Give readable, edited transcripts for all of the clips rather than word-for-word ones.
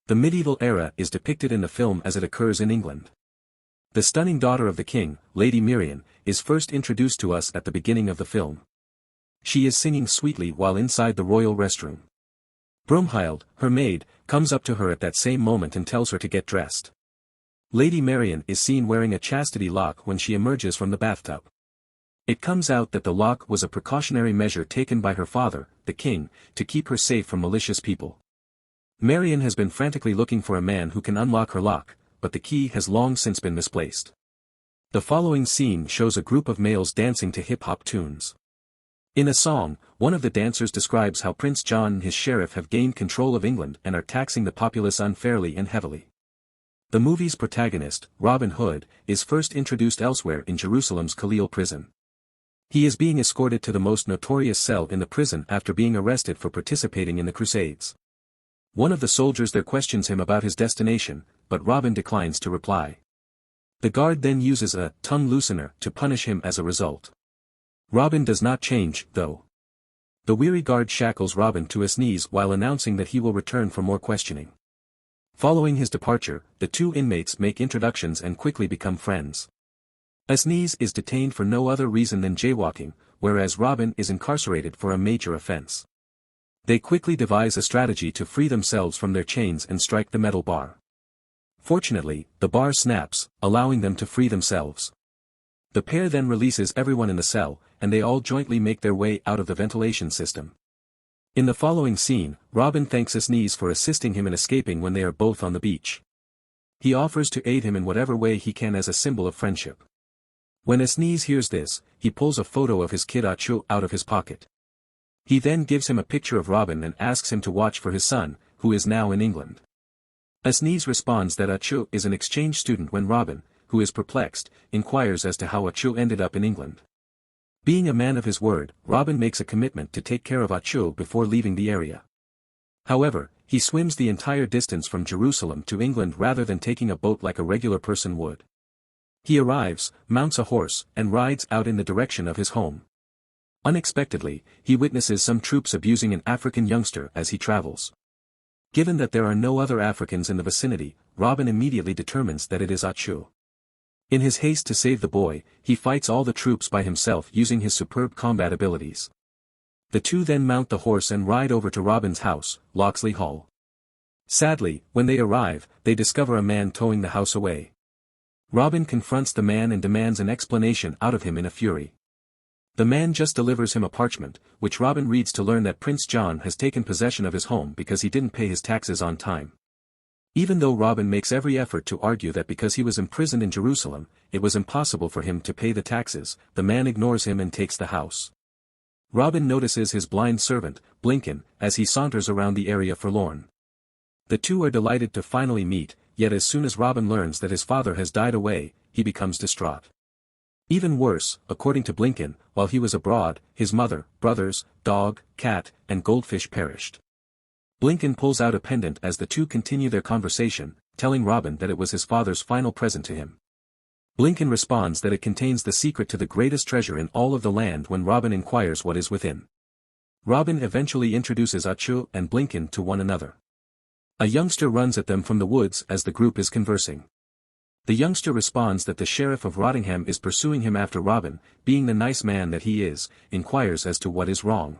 The medieval era is depicted in the film as it occurs in England. The stunning daughter of the king, Lady Marian, is first introduced to us at the beginning of the film. She is singing sweetly while inside the royal restroom. Bromhild, her maid, comes up to her at that same moment and tells her to get dressed. Lady Marian is seen wearing a chastity lock when she emerges from the bathtub. It comes out that the lock was a precautionary measure taken by her father, the king, to keep her safe from malicious people. Marian has been frantically looking for a man who can unlock her lock, but the key has long since been misplaced. The following scene shows a group of males dancing to hip-hop tunes. In a song, one of the dancers describes how Prince John and his sheriff have gained control of England and are taxing the populace unfairly and heavily. The movie's protagonist, Robin Hood, is first introduced elsewhere in Jerusalem's Khalil prison. He is being escorted to the most notorious cell in the prison after being arrested for participating in the Crusades. One of the soldiers there questions him about his destination, but Robin declines to reply. The guard then uses a tongue loosener to punish him as a result. Robin does not change, though. The weary guard shackles Robin to his knees while announcing that he will return for more questioning. Following his departure, the two inmates make introductions and quickly become friends. Asniz is detained for no other reason than jaywalking, whereas Robin is incarcerated for a major offense. They quickly devise a strategy to free themselves from their chains and strike the metal bar. Fortunately, the bar snaps, allowing them to free themselves. The pair then releases everyone in the cell, and they all jointly make their way out of the ventilation system. In the following scene, Robin thanks Asniz for assisting him in escaping when they are both on the beach. He offers to aid him in whatever way he can as a symbol of friendship. When Asniz hears this, he pulls a photo of his kid Achu out of his pocket. He then gives him a picture of Robin and asks him to watch for his son, who is now in England. Asniz responds that Achu is an exchange student when Robin, who is perplexed, inquires as to how Achu ended up in England. Being a man of his word, Robin makes a commitment to take care of Achu before leaving the area. However, he swims the entire distance from Jerusalem to England rather than taking a boat like a regular person would. He arrives, mounts a horse, and rides out in the direction of his home. Unexpectedly, he witnesses some troops abusing an African youngster as he travels. Given that there are no other Africans in the vicinity, Robin immediately determines that it is Achu. In his haste to save the boy, he fights all the troops by himself using his superb combat abilities. The two then mount the horse and ride over to Robin's house, Locksley Hall. Sadly, when they arrive, they discover a man towing the house away. Robin confronts the man and demands an explanation out of him in a fury. The man just delivers him a parchment, which Robin reads to learn that Prince John has taken possession of his home because he didn't pay his taxes on time. Even though Robin makes every effort to argue that because he was imprisoned in Jerusalem, it was impossible for him to pay the taxes, the man ignores him and takes the house. Robin notices his blind servant, Blinken, as he saunters around the area forlorn. The two are delighted to finally meet, yet as soon as Robin learns that his father has died away, he becomes distraught. Even worse, according to Blinken, while he was abroad, his mother, brothers, dog, cat, and goldfish perished. Blinken pulls out a pendant as the two continue their conversation, telling Robin that it was his father's final present to him. Blinken responds that it contains the secret to the greatest treasure in all of the land when Robin inquires what is within. Robin eventually introduces Achu and Blinken to one another. A youngster runs at them from the woods as the group is conversing. The youngster responds that the sheriff of Rottingham is pursuing him after Robin, being the nice man that he is, inquires as to what is wrong.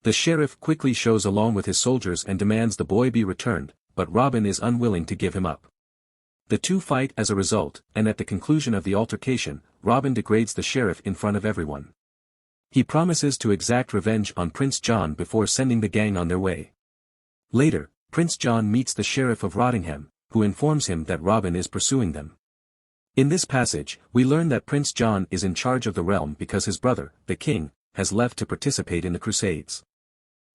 The sheriff quickly shows along with his soldiers and demands the boy be returned, but Robin is unwilling to give him up. The two fight as a result, and at the conclusion of the altercation, Robin degrades the sheriff in front of everyone. He promises to exact revenge on Prince John before sending the gang on their way. Later, Prince John meets the sheriff of Rottingham, who informs him that Robin is pursuing them. In this passage, we learn that Prince John is in charge of the realm because his brother, the king, has left to participate in the Crusades.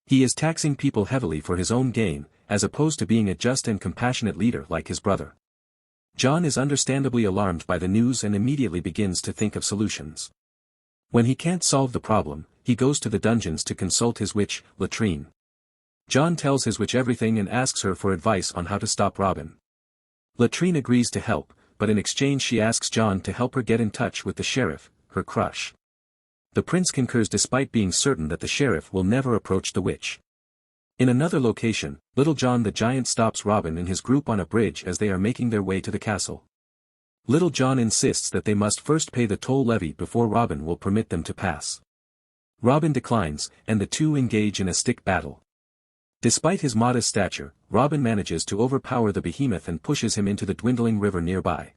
He is taxing people heavily for his own gain, as opposed to being a just and compassionate leader like his brother. John is understandably alarmed by the news and immediately begins to think of solutions. When he can't solve the problem, he goes to the dungeons to consult his witch, Latrine. John tells his witch everything and asks her for advice on how to stop Robin. Latrine agrees to help, but in exchange she asks John to help her get in touch with the sheriff, her crush. The prince concurs despite being certain that the sheriff will never approach the witch. In another location, Little John the Giant stops Robin and his group on a bridge as they are making their way to the castle. Little John insists that they must first pay the toll levy before Robin will permit them to pass. Robin declines, and the two engage in a stick battle. Despite his modest stature, Robin manages to overpower the behemoth and pushes him into the dwindling river nearby.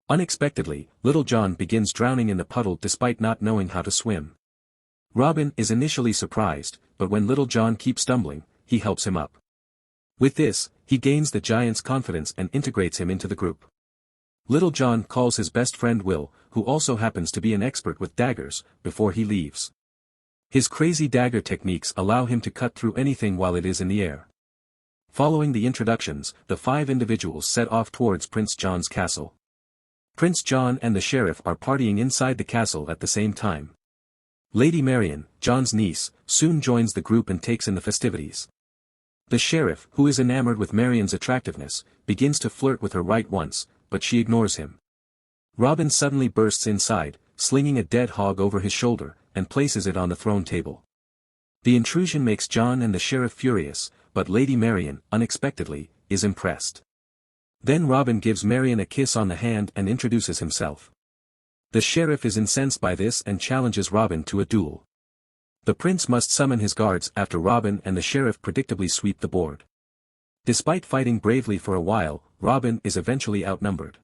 Unexpectedly, Little John begins drowning in the puddle despite not knowing how to swim. Robin is initially surprised, but when Little John keeps stumbling, he helps him up. With this, he gains the giant's confidence and integrates him into the group. Little John calls his best friend Will, who also happens to be an expert with daggers, before he leaves. His crazy dagger techniques allow him to cut through anything while it is in the air. Following the introductions, the 5 individuals set off towards Prince John's castle. Prince John and the sheriff are partying inside the castle at the same time. Lady Marian, John's niece, soon joins the group and takes in the festivities. The sheriff, who is enamored with Marian's attractiveness, begins to flirt with her right once, but she ignores him. Robin suddenly bursts inside, slinging a dead hog over his shoulder, and places it on the throne table. The intrusion makes John and the sheriff furious, but Lady Marian, unexpectedly, is impressed. Then Robin gives Marian a kiss on the hand and introduces himself. The sheriff is incensed by this and challenges Robin to a duel. The prince must summon his guards after Robin and the sheriff predictably sweep the board. Despite fighting bravely for a while, Robin is eventually outnumbered.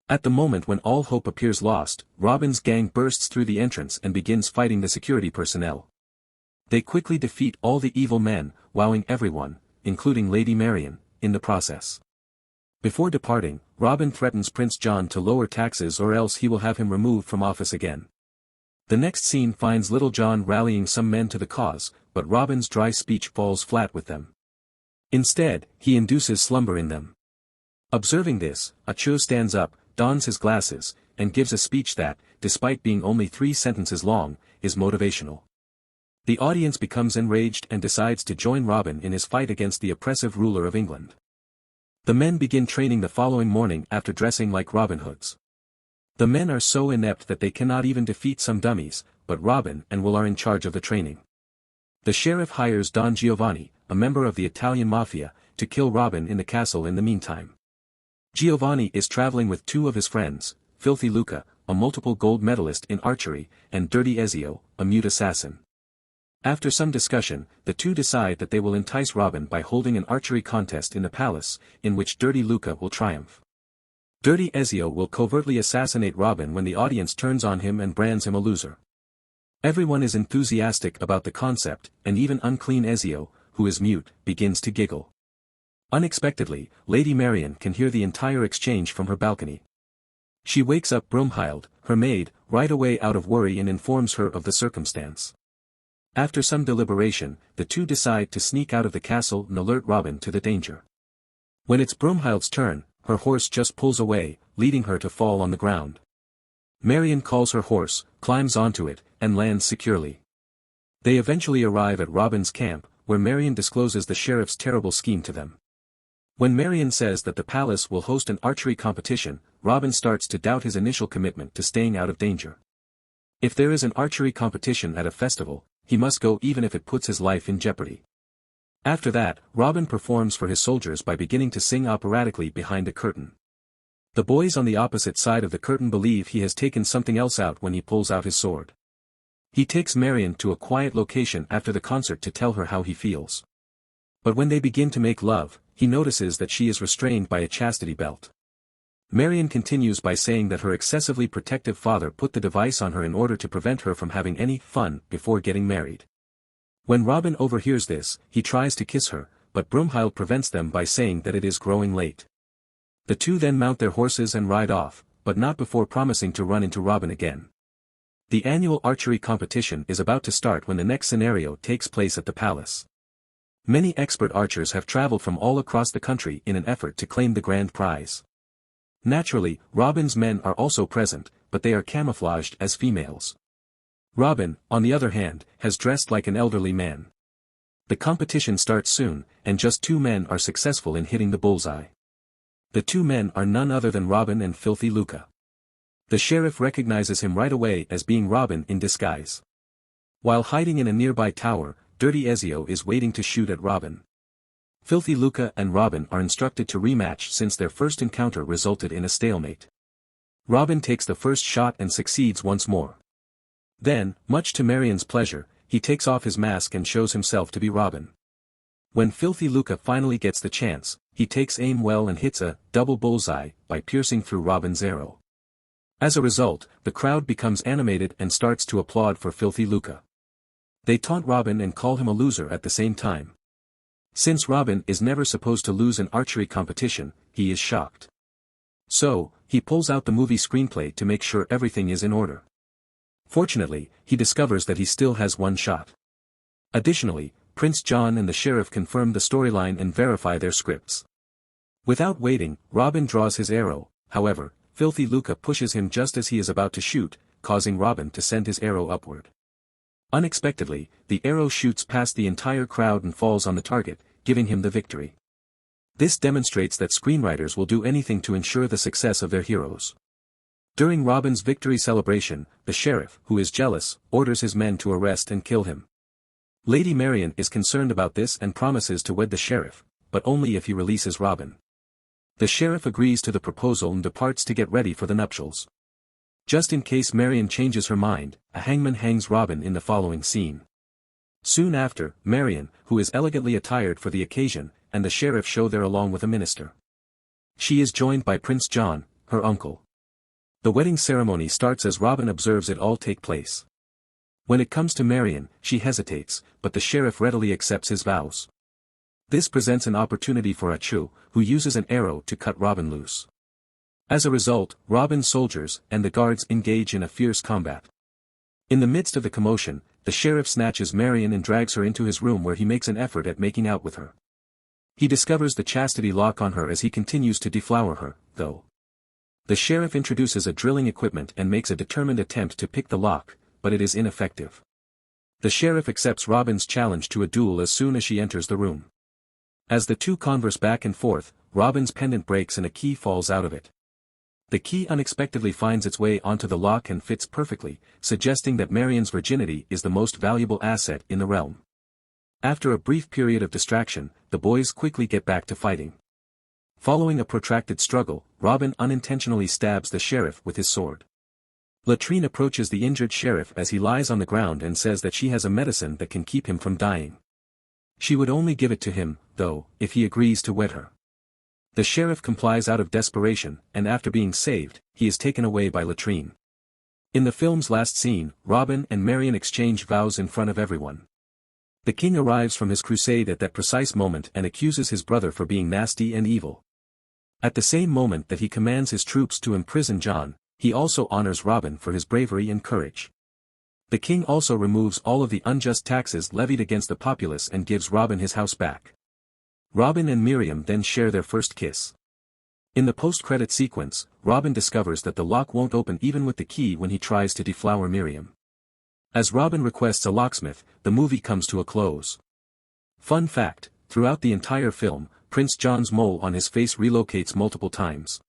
At the moment when all hope appears lost, Robin's gang bursts through the entrance and begins fighting the security personnel. They quickly defeat all the evil men, wowing everyone, including Lady Marian, in the process. Before departing, Robin threatens Prince John to lower taxes or else he will have him removed from office again. The next scene finds Little John rallying some men to the cause, but Robin's dry speech falls flat with them. Instead, he induces slumber in them. Observing this, Acho stands up, dons his glasses, and gives a speech that, despite being only 3 sentences long, is motivational. The audience becomes enraged and decides to join Robin in his fight against the oppressive ruler of England. The men begin training the following morning after dressing like Robin Hoods. The men are so inept that they cannot even defeat some dummies, but Robin and Will are in charge of the training. The sheriff hires Don Giovanni, a member of the Italian mafia, to kill Robin in the castle in the meantime. Giovanni is traveling with 2 of his friends, Filthy Luca, a multiple gold medalist in archery, and Dirty Ezio, a mute assassin. After some discussion, the 2 decide that they will entice Robin by holding an archery contest in the palace, in which Dirty Luca will triumph. Dirty Ezio will covertly assassinate Robin when the audience turns on him and brands him a loser. Everyone is enthusiastic about the concept, and even unclean Ezio, who is mute, begins to giggle. Unexpectedly, Lady Marian can hear the entire exchange from her balcony. She wakes up Broomhild, her maid, right away out of worry and informs her of the circumstance. After some deliberation, the 2 decide to sneak out of the castle and alert Robin to the danger. When it's Broomhild's turn, her horse just pulls away, leading her to fall on the ground. Marian calls her horse, climbs onto it, and lands securely. They eventually arrive at Robin's camp, where Marian discloses the sheriff's terrible scheme to them. When Marian says that the palace will host an archery competition, Robin starts to doubt his initial commitment to staying out of danger. If there is an archery competition at a festival, he must go even if it puts his life in jeopardy. After that, Robin performs for his soldiers by beginning to sing operatically behind a curtain. The boys on the opposite side of the curtain believe he has taken something else out when he pulls out his sword. He takes Marian to a quiet location after the concert to tell her how he feels. But when they begin to make love, he notices that she is restrained by a chastity belt. Marian continues by saying that her excessively protective father put the device on her in order to prevent her from having any fun before getting married. When Robin overhears this, he tries to kiss her, but Broomhild prevents them by saying that it is growing late. The 2 then mount their horses and ride off, but not before promising to run into Robin again. The annual archery competition is about to start when the next scenario takes place at the palace. Many expert archers have traveled from all across the country in an effort to claim the grand prize. Naturally, Robin's men are also present, but they are camouflaged as females. Robin, on the other hand, has dressed like an elderly man. The competition starts soon, and just 2 men are successful in hitting the bullseye. The 2 men are none other than Robin and Filthy Luca. The sheriff recognizes him right away as being Robin in disguise. While hiding in a nearby tower, Dirty Ezio is waiting to shoot at Robin. Filthy Luca and Robin are instructed to rematch since their first encounter resulted in a stalemate. Robin takes the first shot and succeeds once more. Then, much to Marion's pleasure, he takes off his mask and shows himself to be Robin. When Filthy Luca finally gets the chance, he takes aim well and hits a double bullseye by piercing through Robin's arrow. As a result, the crowd becomes animated and starts to applaud for Filthy Luca. They taunt Robin and call him a loser at the same time. Since Robin is never supposed to lose an archery competition, he is shocked. So, he pulls out the movie screenplay to make sure everything is in order. Fortunately, he discovers that he still has one shot. Additionally, Prince John and the sheriff confirm the storyline and verify their scripts. Without waiting, Robin draws his arrow. However, Filthy Luca pushes him just as he is about to shoot, causing Robin to send his arrow upward. Unexpectedly, the arrow shoots past the entire crowd and falls on the target, giving him the victory. This demonstrates that screenwriters will do anything to ensure the success of their heroes. During Robin's victory celebration, the sheriff, who is jealous, orders his men to arrest and kill him. Lady Marion is concerned about this and promises to wed the sheriff, but only if he releases Robin. The sheriff agrees to the proposal and departs to get ready for the nuptials. Just in case Marion changes her mind, a hangman hangs Robin in the following scene. Soon after, Marion, who is elegantly attired for the occasion, and the sheriff show there along with a minister. She is joined by Prince John, her uncle. The wedding ceremony starts as Robin observes it all take place. When it comes to Marion, she hesitates, but the sheriff readily accepts his vows. This presents an opportunity for Achu, who uses an arrow to cut Robin loose. As a result, Robin's soldiers and the guards engage in a fierce combat. In the midst of the commotion, the sheriff snatches Marion and drags her into his room where he makes an effort at making out with her. He discovers the chastity lock on her as he continues to deflower her, though. The sheriff introduces a drilling equipment and makes a determined attempt to pick the lock, but it is ineffective. The sheriff accepts Robin's challenge to a duel as soon as she enters the room. As the two converse back and forth, Robin's pendant breaks and a key falls out of it. The key unexpectedly finds its way onto the lock and fits perfectly, suggesting that Marion's virginity is the most valuable asset in the realm. After a brief period of distraction, the boys quickly get back to fighting. Following a protracted struggle, Robin unintentionally stabs the sheriff with his sword. Latrine approaches the injured sheriff as he lies on the ground and says that she has a medicine that can keep him from dying. She would only give it to him, though, if he agrees to wed her. The sheriff complies out of desperation, and after being saved, he is taken away by Latrine. In the film's last scene, Robin and Marion exchange vows in front of everyone. The king arrives from his crusade at that precise moment and accuses his brother for being nasty and evil. At the same moment that he commands his troops to imprison John, he also honors Robin for his bravery and courage. The king also removes all of the unjust taxes levied against the populace and gives Robin his house back. Robin and Miriam then share their first kiss. In the post-credit sequence, Robin discovers that the lock won't open even with the key when he tries to deflower Miriam. As Robin requests a locksmith, the movie comes to a close. Fun fact, throughout the entire film, Prince John's mole on his face relocates multiple times.